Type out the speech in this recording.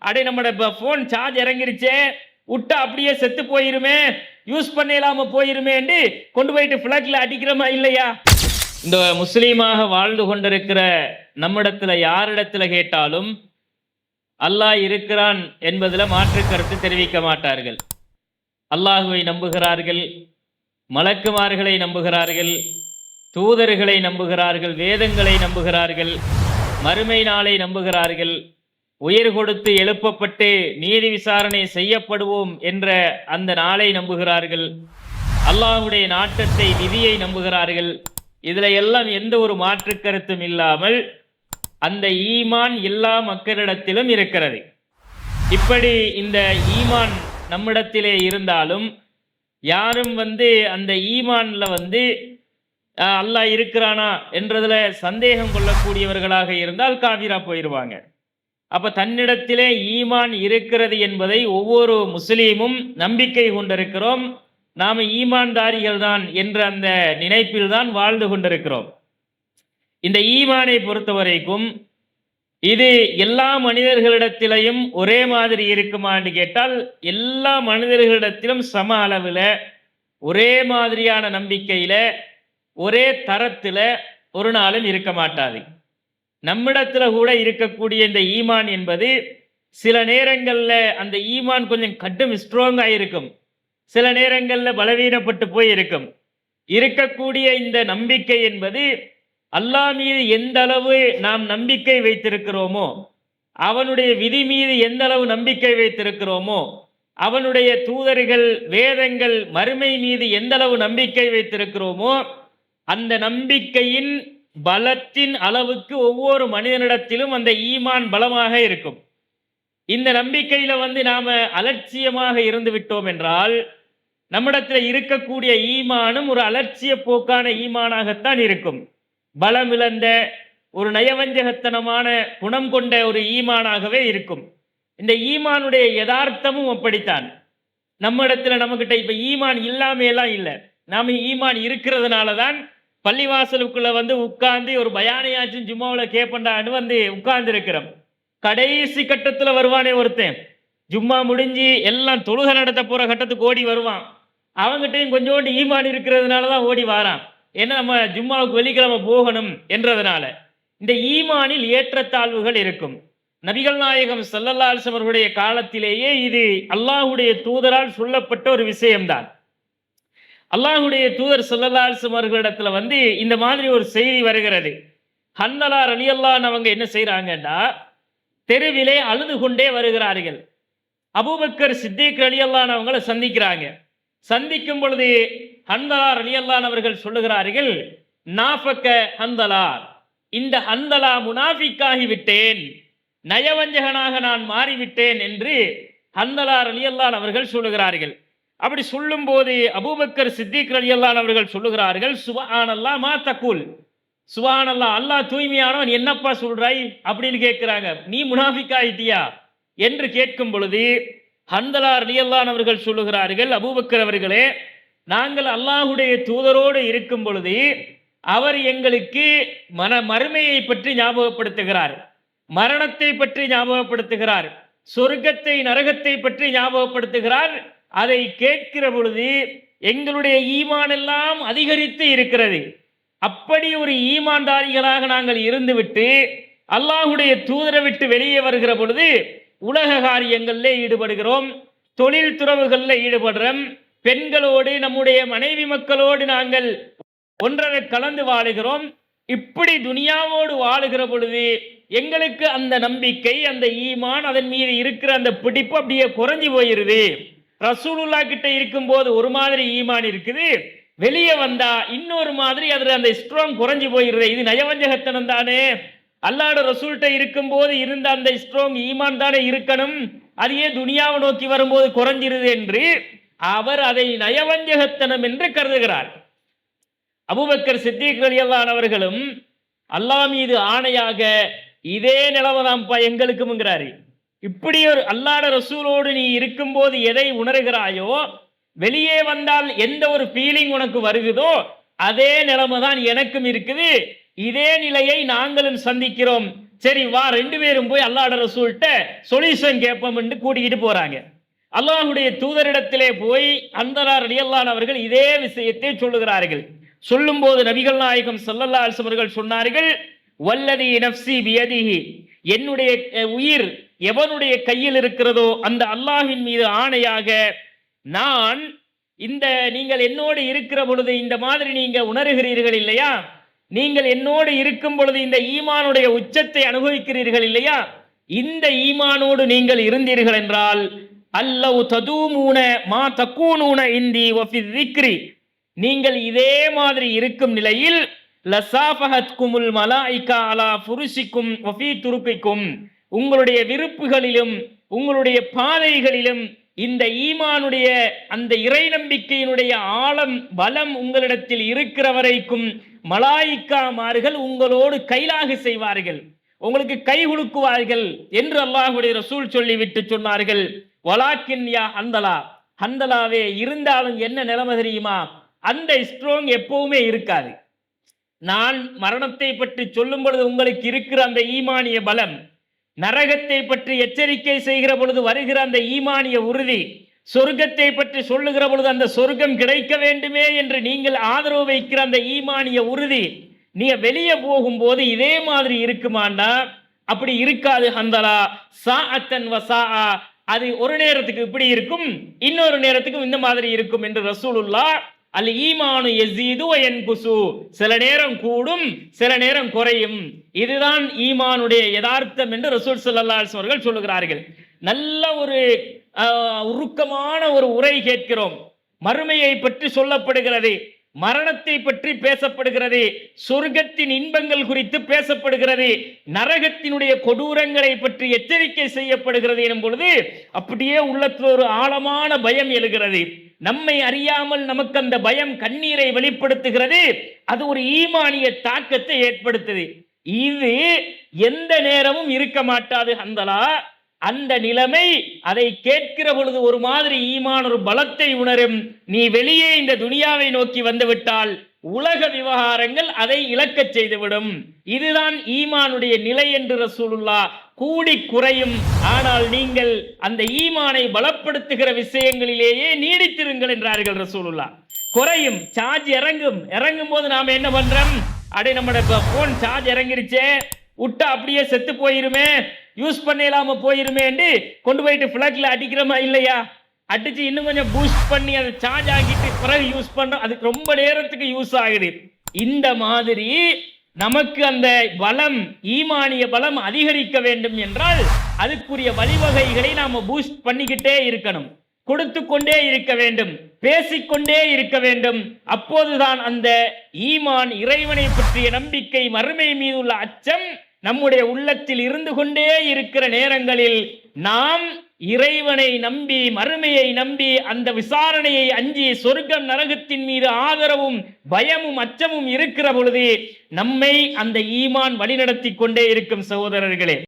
அடே நம்ம phone charge இறங்கிருச்சே, விட்டா அப்படியே செத்து போயிருமே, யூஸ் பண்ணலாம போயிருமே என்று கொண்டு போயிட்டு பிளக்ல அடிக்கிறோமா இல்லையா? இந்த முஸ்லீமாக வாழ்ந்து கொண்டிருக்கிற நம்மிடத்துல யாரிடத்துல கேட்டாலும் அல்லாஹ் இருக்கிறான் என்பதில் மாற்று கருத்து தெரிவிக்க மாட்டார்கள். அல்லாஹுவை நம்புகிறார்கள், மலக்குமார்களை நம்புகிறார்கள், தூதர்களை நம்புகிறார்கள், வேதங்களை நம்புகிறார்கள், மறுமை நாளை நம்புகிறார்கள், உயிர் கொடுத்து எழுப்பப்பட்டு நீதி விசாரணை செய்யப்படுவோம் என்ற அந்த நாளை நம்புகிறார்கள், அல்லாஹுடைய நாட்டத்தை விதியை நம்புகிறார்கள். இதில் எல்லாம் எந்த ஒரு மாற்று கருத்தும் இல்லாமல் அந்த ஈமான் எல்லா மக்களிடத்திலும் இருக்கிறது. இப்படி இந்த ஈமான் நம்மிடத்திலே இருந்தாலும் யாரும் அந்த ஈமான்ல அல்லாஹ் இருக்கிறானா என்றதுல சந்தேகம் கொள்ளக்கூடியவர்களாக இருந்தால் காபிரா போயிடுவாங்க. அப்ப தன்னிடத்திலே ஈமான் இருக்கிறது என்பதை ஒவ்வொரு முஸ்லீமும் நம்பிக்கை கொண்டிருக்கிறோம். நாம ஈமான்தாரிகள் தான் என்ற அந்த நினைப்பில் தான் வாழ்ந்து கொண்டிருக்கிறோம். இந்த ஈமானை பொறுத்த வரைக்கும் இது எல்லா மனிதர்களிடத்திலையும் ஒரே மாதிரி இருக்குமான்னு கேட்டால் எல்லா மனிதர்களிடத்திலும் சம அளவில் ஒரே மாதிரியான நம்பிக்கையில ஒரே தரத்தில் ஒரு நாளும் இருக்க மாட்டாது. நம்மிடத்துல கூட இருக்கக்கூடிய இந்த ஈமான் என்பது சில நேரங்களில் அந்த ஈமான் கொஞ்சம் கடும் ஸ்ட்ராங்காக இருக்கும், சில நேரங்களில் பலவீனப்பட்டு போய் இருக்கும். இருக்கக்கூடிய இந்த நம்பிக்கை என்பது அல்லாஹ் மீது எந்த அளவு நாம் நம்பிக்கை வைத்திருக்கிறோமோ, அவனுடைய விதி மீது எந்த அளவு நம்பிக்கை வைத்திருக்கிறோமோ, அவனுடைய தூதர்கள், வேதங்கள், மறுமை மீது எந்த அளவு நம்பிக்கை வைத்திருக்கிறோமோ, அந்த நம்பிக்கையின் பலத்தின் அளவுக்கு ஒவ்வொரு மனிதனிடத்திலும் அந்த ஈமான் பலமாக இருக்கும். இந்த நம்பிக்கையில நாம அலட்சியமாக இருந்து விட்டோம் என்றால் நம்மிடத்தில் இருக்கக்கூடிய ஈமானும் ஒரு அலட்சிய போக்கான ஈமானாகத்தான் இருக்கும். பலமிழந்த ஒரு நயவஞ்சகத்தனமான குணம் கொண்ட ஒரு ஈமானாகவே இருக்கும். இந்த ஈமானுடைய யதார்த்தமும் அப்படித்தான். நம்மிடத்துல நம்மகிட்ட இப்ப ஈமான் இல்லாமையெல்லாம் இல்லை, நாம ஈமான் இருக்கிறதுனால தான் பள்ளிவாசலுக்குள்ள உட்கார்ந்து ஒரு பயானையாச்சும் ஜும்மாவில் கேட்பண்டான்னு உட்கார்ந்து இருக்கிறோம். கடைசி கட்டத்துல வருவானே ஒருத்தன், ஜும்மா முடிஞ்சு எல்லாம் தொழுகை நடத்த போற கட்டத்துக்கு ஓடி வருவான். அவங்ககிட்டையும் கொஞ்சோண்டு ஈமான் இருக்கிறதுனாலதான் ஓடி வாரான். ஏன்னா நம்ம ஜும்மாவுக்கு வெள்ளிக்கிழமை போகணும் என்றதுனால. இந்த ஈமானில் ஏற்றத்தாழ்வுகள் இருக்கும். நபிகள் நாயகம் ஸல்லல்லாஹு அலைஹி வஸல்லம் அவர்களுடைய காலத்திலேயே இது அல்லாஹுடைய தூதரால் சொல்லப்பட்ட ஒரு விஷயம்தான். அல்லாஹுடைய தூதர் ஸல்லல்லாஹு அலைஹி வஸல்லம் அவர்களிடத்துல இந்த மாதிரி ஒரு செய்தி வருகிறது. ஹன்ஸலா ரலியல்லாஹு அன்ஹு அவங்க என்ன செய்யறாங்கன்னா, தெருவிலே அழுது கொண்டே வருகிறார்கள். அபூபக்கர் சித்திக் ரலியல்லாஹு அன்ஹு அவங்களை சந்திக்கிறாங்க. சந்திக்கும் பொழுது ஹன்ஸலா ரலியல்லாஹு அன்ஹு அவர்கள் சொல்லுகிறார்கள், நாஃபக ஹன்ஸலா, இந்த ஹன்ஸலா முனாஃபிக்காகி விட்டேன், நயவஞ்சகனாக நான் மாறிவிட்டேன் என்று ஹன்ஸலா ரலியல்லாஹு அன்ஹு அவர்கள் சொல்லுகிறார்கள். அப்படி சொல்லும் போது அபூபக்கர் சித்திக் ரலியல்லாஹு அன்ஹு அவர்கள் சொல்லுகிறார்கள், சுப்ஹானல்லாஹ் மா தகுல், சுப்ஹானல்லாஹ், அல்லாஹ் தூய்மையானவன், என்னப்பா சொல்றாய் அப்படின்னு கேட்கிறாங்க. நீ முனாஃபிக்காயிட்டியா என்று கேட்கும் பொழுது ஹன்ஸலா ரலியல்லாஹு அன்ஹு அவர்கள் சொல்லுகிறார்கள், அபூபக்கர் அவர்களே, நாங்கள் அல்லாஹுடைய தூதரோடு இருக்கும் பொழுது அவர் எங்களுக்கு மறுமையை பற்றி ஞாபகப்படுத்துகிறார், மரணத்தை பற்றி ஞாபகப்படுத்துகிறார், சொர்க்கத்தை நரகத்தை பற்றி ஞாபகப்படுத்துகிறார். அதை கேட்கிற பொழுது எங்களுடைய ஈமான் எல்லாம் அதிகரித்து இருக்கிறது. அப்படி ஒரு ஈமான்தாரிகளாக நாங்கள் இருந்துவிட்டு அல்லாஹுடைய தூதரை விட்டு வெளியே வருகிற பொழுது உலக காரியங்களில் ஈடுபடுகிறோம், தொழில் துறவுகளில் ஈடுபடுறோம், பெண்களோடு நம்முடைய மனைவி மக்களோடு நாங்கள் ஒன்றரை கலந்து வாழுகிறோம். இப்படி துனியாவோடு வாழுகிற பொழுது எங்களுக்கு அந்த நம்பிக்கை, அந்த ஈமான், அதன் மீது இருக்கிற அந்த பிடிப்பு அப்படியே குறைஞ்சி போயிருது. ரசூலுல்லாஹ் கிட்ட இருக்கும் போது ஒரு மாதிரி ஈமான் இருக்குது, வெளியே வந்தா இன்னொரு மாதிரி அதுல அந்த ஸ்ட்ராங் குறைஞ்சி போயிருது. இது நயவஞ்சகத்தனம் தானே, அல்லாஹ்வுடைய ரசூல்கிட்ட இருக்கும் போது இருந்த அந்த ஸ்ட்ராங் ஈமான் தானே இருக்கணும், அது ஏன் துனியாவை நோக்கி வரும்போது குறைஞ்சிருது என்று அவர் அதை நயவஞ்சகத்தனம் என்று கருதுகிறார். அபூபக்கர் சித்திக் ரலியல்லாஹு அன்ஹு அவர்களும் அல்லாஹ் மீது ஆணையாக இதே நிலவதாம்பா எங்களுக்கும்ங்கிறாரு. இப்படி ஒரு அல்லாஹ்வுடைய ரசூலோடு நீ இருக்கும்போது எதை உணர்கிறாயோ, வெளியே வந்தால் எந்த ஒரு ஃபீலிங் உனக்கு வருகிறதோ அதே நிலைமை தான் எனக்கும் இருக்குது, இதே நிலையை நாங்களும் சந்திக்கிறோம். சரி வா 2 பேரும் போய் அல்லாஹ்வுடைய ரசூல்ட்ட சொல்யூஷன் கேட்போம்னு கூட்டிக்கிட்டு போறாங்க. அல்லாஹ்வுடைய தூதரிடத்திலே போய் ஹன்தலா ரலியல்லாஹு அன்ஹு அவர்கள் இதே விஷயத்தை சொல்லுகிறார்கள். சொல்லும்போது நபிகள் நாயகம் ஸல்லல்லாஹு அலைஹி வஸல்லம் அவர்கள் சொன்னார்கள், வல்லதி நஃப்ஸி பியதிஹி, என்னுடைய உயிர் எவனுடைய கையில் இருக்கிறதோ அந்த அல்லாஹ்வின் மீது ஆணையாக, நான் இந்த நீங்கள் என்னோடு இருக்கிற பொழுது இந்த மாதிரி நீங்க உணர்கிறீர்கள் இல்லையா, நீங்கள் என்னோடு இருக்கும் பொழுது இந்த ஈமானுடைய உச்சத்தை அனுபவிக்கிறீர்கள் இல்லையா, இந்த ஈமானோடு நீங்கள் இருந்தீர்கள் என்றால் அல்லவ் ததூமூன மா தக்கூனூன இந்தி வஃபி ذிக்ரி, நீங்கள் இதே மாதிரி இருக்கும் நிலையில் லசாஃபஹத்குமுல் மலாயிகா அலா ஃபுருஷிக்கும் வஃபி துருக்கிக்கும், உங்களுடைய விருப்புகளிலும் உங்களுடைய பாதைகளிலும் இந்த ஈமானுடைய அந்த இறை நம்பிக்கையினுடைய ஆழம் பலம் உங்களிடத்தில் இருக்கிற வரைக்கும் மலாயிக்காமார்கள் உங்களோடு கைலாகு செய்வார்கள், உங்களுக்கு கை குலுக்குவார்கள் என்று அல்லாஹ்வுடைய ரசூல் சொல்லிவிட்டு சொன்னார்கள். வலாக்கின் யா ஹன்தலா, ஹன்தலாவே இருந்தாலும் என்ன நிலைமை தெரியுமா, அந்த ஸ்ட்ராங் எப்பவுமே இருக்காது. நான் மரணத்தை பற்றி சொல்லும் பொழுது உங்களுக்கு இருக்கிற அந்த ஈமானிய பலம், நரகத்தை பற்றி எச்சரிக்கை செய்கிற பொழுது வருகிற அந்த ஈமானிய உறுதி, சொர்க்கத்தை பற்றி சொல்லுகிற பொழுது அந்த சொர்க்கம் கிடைக்க வேண்டுமே என்று நீங்கள் ஆதரவு வைக்கிற அந்த ஈமானிய உறுதி, நீங்க வெளியே போகும்போது இதே மாதிரி இருக்குமாண்டா அப்படி இருக்காது ஹன்தலா. சாஅத்தன் வசாஆ, அது ஒரு நேரத்துக்கு இப்படி இருக்கும், இன்னொரு நேரத்துக்கு இந்த மாதிரி இருக்கும் என்று ரசூலுல்லாஹ் அல் ஈமானு யஸீது வ யன்குசு, சில நேரம் கூடும் சில நேரம் குறையும், இதுதான் ஈமானுடைய யதார்த்தம் என்று ரசூல் ஸல்லல்லாஹு அலைஹி வஸல்லம் அவர்கள் சொல்லுகிறார்கள். நல்ல ஒரு உருக்கமான ஒரு உரை கேட்கிறோம். மறுமையை பற்றி சொல்லப்படுகிறது, மரணத்தை பற்றி பேசப்படுகிறது, சொர்க்கத்தின் இன்பங்கள் குறித்து பேசப்படுகிறது, நரகத்தினுடைய கொடூரங்களை பற்றி எச்சரிக்கை செய்யப்படுகிறது எனும் பொழுது அப்படியே உள்ளத்தில் ஒரு ஆழமான பயம் எழுகிறது. நம்மை அறியாமல் நமக்கு அந்த பயம் கண்ணீரை வெளிப்படுத்துகிறது, அது ஒரு ஈமானிய தாக்கத்தை ஏற்படுத்துது. இது எந்த நேரமும் இருக்க மாட்டாது ஹன்தலா. அந்த நிலைமை அதை கேட்கிற பொழுது ஒரு மாதிரி ஈமான் ஒரு பலத்தை உணரும். நீ வெளியே இந்த துனியாவை நோக்கி வந்துவிட்டால் உலக விவகாரங்கள் அதை இழக்கச் செய்துவிடும். இதுதான் ஈமானுடைய நிலை என்று ரசூலுல்லாஹ் கூடி குறையும், ஆனால் நீங்கள் அந்த ஈமானை பலப்படுத்துகிற விஷயங்களிலேயே நீடித்திருங்கள் என்றார்கள் ரசூலுல்லாஹ். குறையும், சார்ஜ் இறங்கும் போது நாம என்ன பண்றோம், அடே நம்மளோட போன் சார்ஜ் இறங்கிருச்சே, விட்டா அப்படியே செத்து போயிருமே, யூஸ் பண்ணலாம போயிருமே என்று கொண்டு போயிட்டு பிளக்ல அடிக்கிறோமா இல்லையா, அடிச்சு இன்னும் கொஞ்சம் பூஸ்ட் பண்ணி அதை சார்ஜ் ஆகிட்டு பிறகு யூஸ் பண்றோம், அதுக்கு ரொம்ப நேரத்துக்கு யூஸ் ஆகுது. இந்த மாதிரி நமக்கு அந்த பலம், ஈமானிய பலம் அதிகரிக்க வேண்டும் என்றால் அதுக்குரிய வழிவகைகளை நாம பூஸ்ட் பண்ணிக்கிட்டே இருக்கணும், கொடுத்து கொண்டே இருக்க வேண்டும், பேசிக்கொண்டே இருக்க வேண்டும். அப்போதுதான் அந்த ஈமான், இறைவனை பற்றிய நம்பிக்கை, மறுமை மீது உள்ள அச்சம் நம்முடைய உள்ளத்தில் இருந்து கொண்டே இருக்கிற நேரங்களில் நாம் இறைவனை நம்பி, மறுமையை நம்பி, அந்த விசாரணையை அஞ்சி, சொர்க்கம் நரகத்தின் மீது ஆதரவும் பயமும் அச்சமும் இருக்கிற பொழுது நம்மை அந்த ஈமான் வழிநடத்தி கொண்டே இருக்கும் சகோதரர்களே.